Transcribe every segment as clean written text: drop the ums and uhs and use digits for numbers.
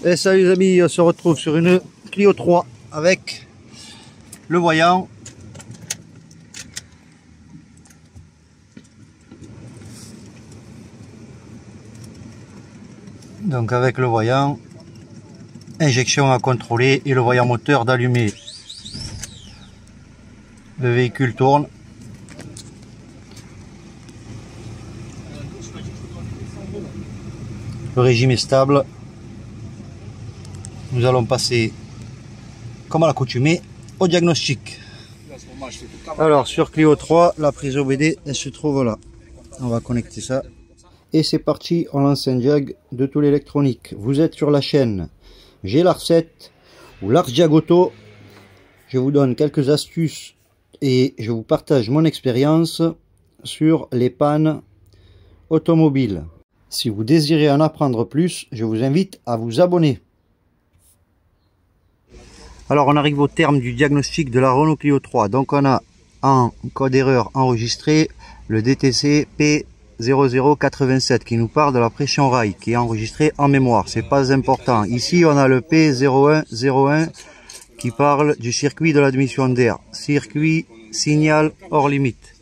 Et salut les amis, on se retrouve sur une Clio 3 avec le voyant. Donc avec le voyant, injection à contrôler et le voyant moteur d'allumer. Le véhicule tourne. Le régime est stable. Nous allons passer, comme à l'accoutumée, au diagnostic. Alors sur Clio 3, la prise OBD, elle se trouve là. On va connecter ça. Et c'est parti, on lance un diag de tout l'électronique. Vous êtes sur la chaîne GLAR7 ou Lars Diag Auto. Je vous donne quelques astuces et je vous partage mon expérience sur les pannes automobiles. Si vous désirez en apprendre plus, je vous invite à vous abonner. Alors on arrive au terme du diagnostic de la Renault Clio 3. Donc on a en code erreur enregistré le DTC P0087 qui nous parle de la pression rail, qui est enregistré en mémoire. C'est pas important. Ici on a le P0101 qui parle du circuit de l'admission d'air. Circuit signal hors limite.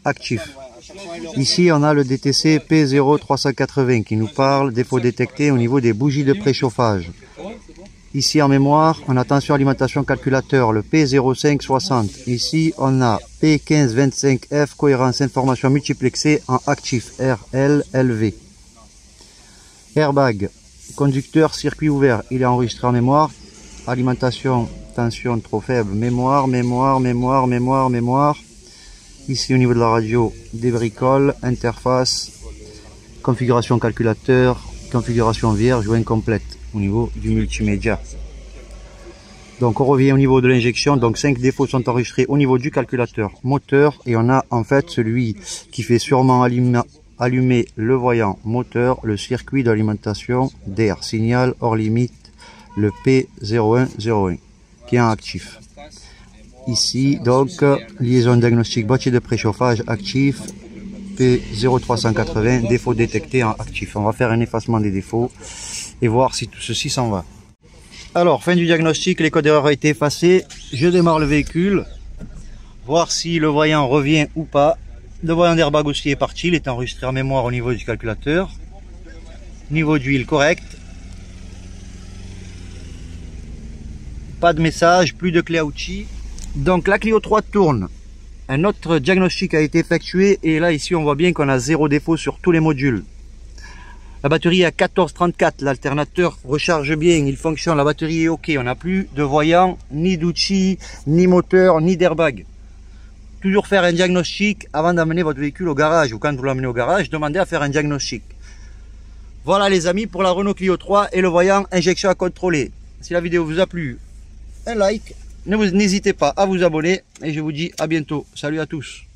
Actif. Ici on a le DTC P0380 qui nous parle défaut détecté au niveau des bougies de préchauffage. Ici en mémoire, on a tension alimentation calculateur, le P0560. Ici on a P1525F, cohérence information multiplexée en actif, RLLV. Airbag, conducteur, circuit ouvert, il est enregistré en mémoire. Alimentation, tension trop faible, mémoire. Ici au niveau de la radio, des bricoles, interface, configuration calculateur, configuration vierge ou incomplète au niveau du multimédia. Donc on revient au niveau de l'injection. Donc 5 défauts sont enregistrés au niveau du calculateur moteur et on a en fait celui qui fait sûrement allumer le voyant moteur, le circuit d'alimentation d'air, signal hors limite, le P0101 qui est en actif. Ici donc liaison diagnostic boîtier de préchauffage actif, P0380, défaut détecté en actif. On va faire un effacement des défauts et voir si tout ceci s'en va. Alors fin du diagnostic, les codes d'erreur ont été effacés. Je démarre le véhicule, voir si le voyant revient ou pas. Le voyant d'airbag aussi est parti, il est enregistré en mémoire au niveau du calculateur. Niveau d'huile correct. Pas de message, plus de clé à outils. Donc la Clio 3 tourne. Un autre diagnostic a été effectué et là ici on voit bien qu'on a 0 défaut sur tous les modules. La batterie est à 1434, l'alternateur recharge bien, il fonctionne, la batterie est ok, on n'a plus de voyant, ni d'outils, ni moteur, ni d'airbag. Toujours faire un diagnostic avant d'amener votre véhicule au garage ou quand vous l'amenez au garage, demandez à faire un diagnostic. Voilà les amis pour la Renault Clio 3 et le voyant injection à contrôler. Si la vidéo vous a plu, un like. N'hésitez pas à vous abonner et je vous dis à bientôt. Salut à tous.